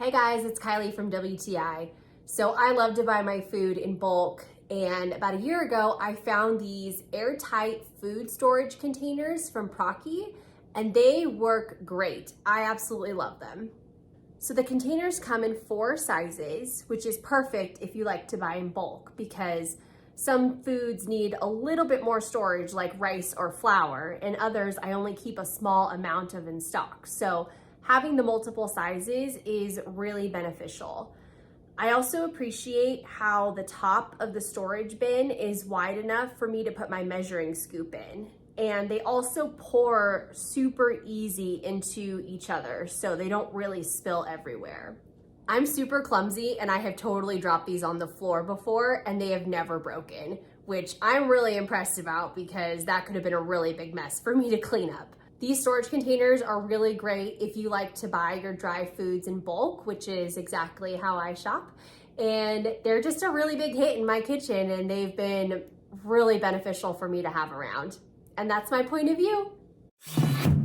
Hi guys, it's Kylie from WTI. So I love to buy my food in bulk, and about a year ago I found these airtight food storage containers from PRAKI, and they work great. I absolutely love them. So the containers come in 4 sizes, which is perfect if you like to buy in bulk, because some foods need a little bit more storage like rice or flour, and others I only keep a small amount of in stock. So having the multiple sizes is really beneficial. I also appreciate how the top of the storage bin is wide enough for me to put my measuring scoop in. And they also pour super easy into each other, so they don't really spill everywhere. I'm super clumsy and I have totally dropped these on the floor before and they have never broken, which I'm really impressed about because that could have been a really big mess for me to clean up. These storage containers are really great if you like to buy your dry foods in bulk, which is exactly how I shop. And they're just a really big hit in my kitchen, and they've been really beneficial for me to have around. And that's my point of view.